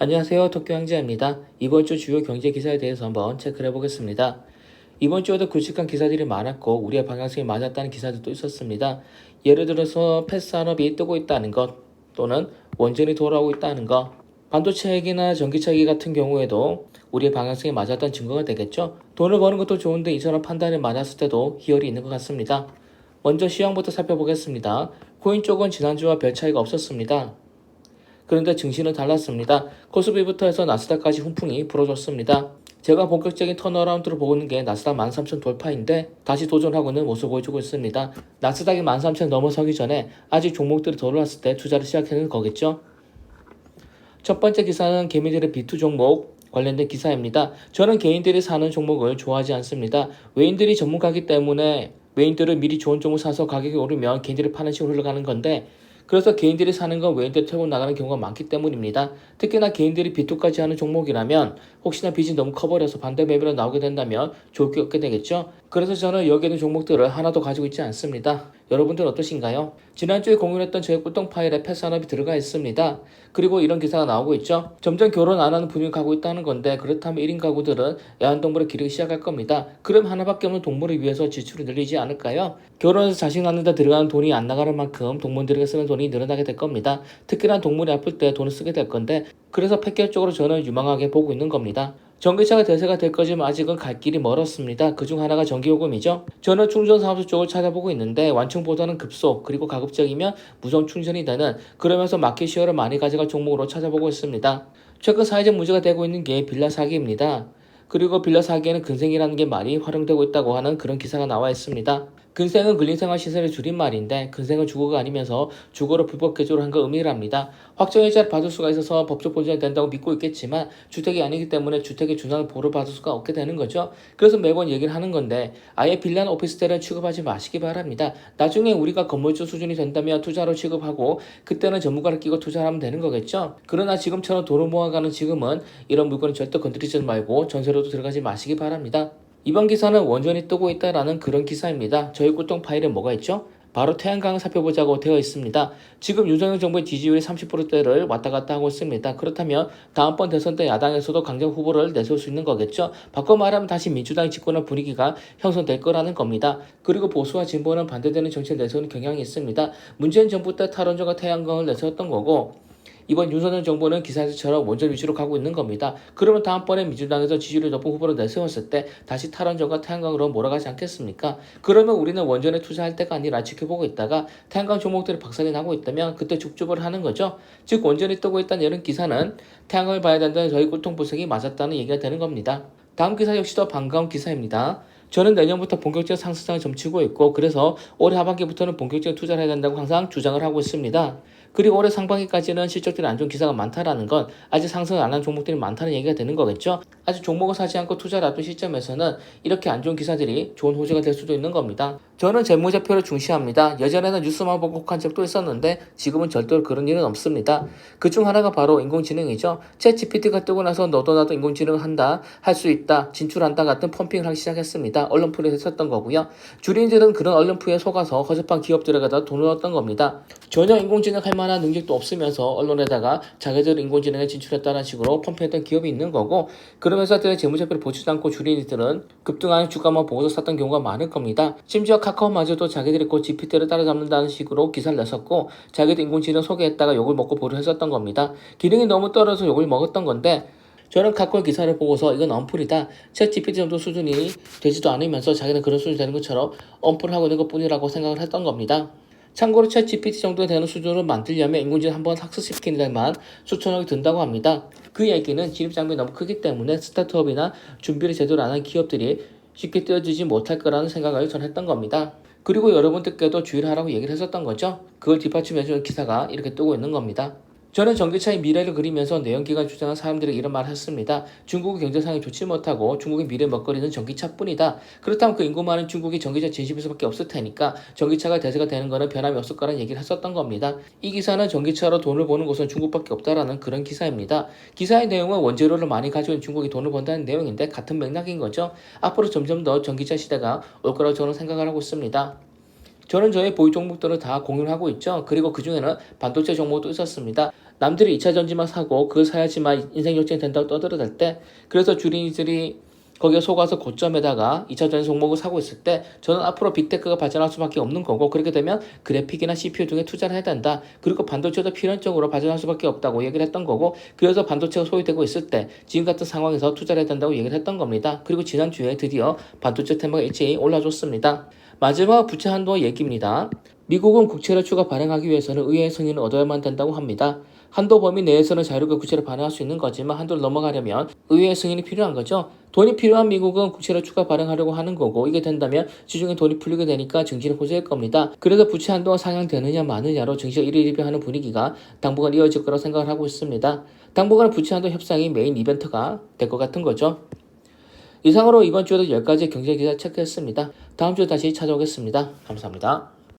안녕하세요. 토끼황제입니다. 이번 주 주요 경제 기사에 대해서 한번 체크를 해보겠습니다. 이번 주에도 굵직한 기사들이 많았고 우리의 방향성이 맞았다는 기사들도 있었습니다. 예를 들어서 펫산업이 뜨고 있다는 것 또는 원전이 돌아오고 있다는 것, 반도체 핵이나 전기차 기 같은 경우에도 우리의 방향성이 맞았던 증거가 되겠죠. 돈을 버는 것도 좋은데 이처럼 판단이 맞았을 때도 희열이 있는 것 같습니다. 먼저 시황부터 살펴보겠습니다. 코인 쪽은 지난주와 별 차이가 없었습니다. 그런데 증시는 달랐습니다. 코스피부터 해서 나스닥까지 훈풍이 불어줬습니다. 제가 본격적인 턴어라운드로 보고 있는 게 나스닥 13,000 돌파인데 다시 도전하고 있는 모습을 보여주고 있습니다. 나스닥이 13,000 넘어서기 전에 아직 종목들이 돌아왔을 때 투자를 시작하는 거겠죠. 첫 번째 기사는 개미들의 B2 종목 관련된 기사입니다. 저는 개인들이 사는 종목을 좋아하지 않습니다. 외인들이 전문가이기 때문에 외인들은 미리 좋은 종목 사서 가격이 오르면 개인들이 파는 식으로 흘러가는 건데, 그래서 개인들이 사는 건 외인들이 털고 나가는 경우가 많기 때문입니다. 특히나 개인들이 B2까지 하는 종목이라면 혹시나 빚이 너무 커버려서 반대 매매로 나오게 된다면 좋을 게 없게 되겠죠. 그래서 저는 여기에 있는 종목들을 하나도 가지고 있지 않습니다. 여러분들 어떠신가요? 지난주에 공유했던 저의 꿀똥 파일에 펫산업이 들어가 있습니다. 그리고 이런 기사가 나오고 있죠. 점점 결혼 안 하는 분위기 가고 있다는 건데, 그렇다면 1인 가구들은 애완동물을 기르기 시작할 겁니다. 그럼 하나밖에 없는 동물을 위해서 지출을 늘리지 않을까요? 결혼해서 자식 낳는 데 들어가는 돈이 안 나가는 만큼 동물들에게 쓰는 돈이 늘어나게 될 겁니다. 특히나 동물이 아플 때 돈을 쓰게 될 건데, 그래서 펫케어 쪽으로 저는 유망하게 보고 있는 겁니다. 전기차가 대세가 될 거지만 아직은 갈 길이 멀었습니다. 그중 하나가 전기요금이죠. 저는 충전사업소 쪽을 찾아보고 있는데 완충보다는 급속 그리고 가급적이면 무선 충전이 되는, 그러면서 마켓시어를 많이 가져갈 종목으로 찾아보고 있습니다. 최근 사회적 문제가 되고 있는 게 빌라 사기입니다. 그리고 빌라 사기에는 근생이라는 게 많이 활용되고 있다고 하는 그런 기사가 나와 있습니다. 근생은 근린생활시설의 줄임말인데, 근생은 주거가 아니면서 주거를 불법 개조를 한 걸 의미를 합니다. 확정일자를 받을 수가 있어서 법적 보장이 된다고 믿고 있겠지만 주택이 아니기 때문에 주택의 준하는 보호를 받을 수가 없게 되는 거죠. 그래서 매번 얘기를 하는 건데, 아예 빌라나 오피스텔은 취급하지 마시기 바랍니다. 나중에 우리가 건물주 수준이 된다면 투자로 취급하고 그때는 전문가를 끼고 투자를 하면 되는 거겠죠. 그러나 지금처럼 돈을 모아가는 지금은 이런 물건을 절대 건드리지 말고 전세로도 들어가지 마시기 바랍니다. 이번 기사는 원전이 뜨고 있다라는 그런 기사입니다. 저희 꿀똥 파일에 뭐가 있죠? 바로 태양광을 살펴보자고 되어 있습니다. 지금 윤석열 정부의 지지율이 30%대를 왔다 갔다 하고 있습니다. 그렇다면 다음번 대선 때 야당에서도 강경 후보를 내세울 수 있는 거겠죠. 바꿔 말하면 다시 민주당이 집권할 분위기가 형성될 거라는 겁니다. 그리고 보수와 진보는 반대되는 정책을 내세우는 경향이 있습니다. 문재인 정부 때 탈원전과 태양광을 내세웠던 거고, 이번 윤석열 정부는 기사에서처럼 원전 위주로 가고 있는 겁니다. 그러면 다음번에 민주당에서 지지율이 높은 후보를 내세웠을 때 다시 탈원전과 태양광으로 몰아가지 않겠습니까? 그러면 우리는 원전에 투자할 때가 아니라 지켜보고 있다가 태양광 종목들이 박살이 나고 있다면 그때 줍줍을 하는 거죠. 즉 원전이 뜨고 있다는 이런 기사는 태양광을 봐야 된다는 저희 꿀통 분석이 맞았다는 얘기가 되는 겁니다. 다음 기사 역시도 반가운 기사입니다. 저는 내년부터 본격적인 상승장을 점치고 있고, 그래서 올해 하반기부터는 본격적인 투자를 해야 된다고 항상 주장을 하고 있습니다. 그리고 올해 상반기까지는 실적들이 안 좋은 기사가 많다라는 건 아직 상승을 안 한 종목들이 많다는 얘기가 되는 거겠죠. 아직 종목을 사지 않고 투자를 앞둔 시점에서는 이렇게 안 좋은 기사들이 좋은 호재가 될 수도 있는 겁니다. 저는 재무제표를 중시합니다. 예전에는 뉴스만 보고 혹한 적도 있었는데 지금은 절대로 그런 일은 없습니다. 그중 하나가 바로 인공지능이죠. 챗 GPT가 뜨고 나서 너도 나도 인공지능을 한다, 할 수 있다, 진출한다 같은 펌핑을 하기 시작했습니다. 언론풀이에서 했었던 거고요. 주린들은 그런 언론풀이에 속아서 허접한 기업들에 가다 돈을 얻던 겁니다. 전혀 인공지능 할 만한 능력도 없으면서 언론에다가 자기들 인공지능에 진출했다는 식으로 펌프했던 기업이 있는 거고, 그런 회사들의 재무제표를 보지도 않고 주린이들은 급등하는 주가만 보고서 샀던 경우가 많을 겁니다. 심지어 카카오마저도 자기들이 곧 GPT를 따라잡는다는 식으로 기사를 냈었고, 자기도 인공지능 소개했다가 욕을 먹고 보류했었던 겁니다. 기능이 너무 떨어져서 욕을 먹었던 건데, 저는 카카오 기사를 보고서 이건 언플이다, 챗 GPT 정도 수준이 되지도 않으면서 자기는 그런 수준이 되는 것처럼 언플을 하고 있는 것뿐이라고 생각을 했던 겁니다. 참고로 챗 GPT 정도 되는 수준으로 만들려면 인공지능 한번 학습시키는 데만 수천억이 든다고 합니다. 그 얘기는 진입장벽이 너무 크기 때문에 스타트업이나 준비를 제대로 안 한 기업들이 쉽게 뛰어들지 못할 거라는 생각을 전 했던 겁니다. 그리고 여러분들께도 주의를 하라고 얘기를 했었던 거죠. 그걸 뒷받침해주는 기사가 이렇게 뜨고 있는 겁니다. 저는 전기차의 미래를 그리면서 내연기관 주장한 사람들에게 이런 말을 했습니다. 중국의 경제상이 좋지 못하고 중국의 미래 먹거리는 전기차뿐이다. 그렇다면 그 인구 많은 중국이 전기차 진심일 수밖에 없을 테니까 전기차가 대세가 되는 것은 변함이 없을 거라는 얘기를 했었던 겁니다. 이 기사는 전기차로 돈을 버는 곳은 중국밖에 없다라는 그런 기사입니다. 기사의 내용은 원재료를 많이 가지고 있는 중국이 돈을 번다는 내용인데 같은 맥락인 거죠. 앞으로 점점 더 전기차 시대가 올 거라고 저는 생각을 하고 있습니다. 저는 저의 보유 종목들을 다 공유를 하고 있죠. 그리고 그중에는 반도체 종목도 있었습니다. 남들이 2차 전지만 사고 그걸 사야지만 인생 역전이 된다고 떠들어댈 때, 그래서 주린이들이 거기에 속아서 고점에다가 2차 전지 종목을 사고 있을 때 저는 앞으로 빅테크가 발전할 수밖에 없는 거고, 그렇게 되면 그래픽이나 CPU 등에 투자를 해야 된다. 그리고 반도체도 필연적으로 발전할 수밖에 없다고 얘기를 했던 거고, 그래서 반도체가 소비되고 있을 때 지금 같은 상황에서 투자를 해야 된다고 얘기를 했던 겁니다. 그리고 지난주에 드디어 반도체 테마가 일제히 올라줬습니다. 마지막 부채 한도 얘기입니다. 미국은 국채를 추가 발행하기 위해서는 의회의 승인을 얻어야만 된다고 합니다. 한도 범위 내에서는 자유롭게 국채를 발행할 수 있는 거지만 한도를 넘어가려면 의회의 승인이 필요한 거죠. 돈이 필요한 미국은 국채를 추가 발행하려고 하는 거고, 이게 된다면 시중에 돈이 풀리게 되니까 증시는 호재일 겁니다. 그래서 부채 한도가 상향되느냐 마느냐로 증시가 일희일비하는 분위기가 당분간 이어질 거라고 생각을 하고 있습니다. 당분간 부채 한도 협상이 메인 이벤트가 될 것 같은 거죠. 이상으로 이번 주에도 10가지 경제 기사 체크했습니다. 다음 주에 다시 찾아오겠습니다. 감사합니다.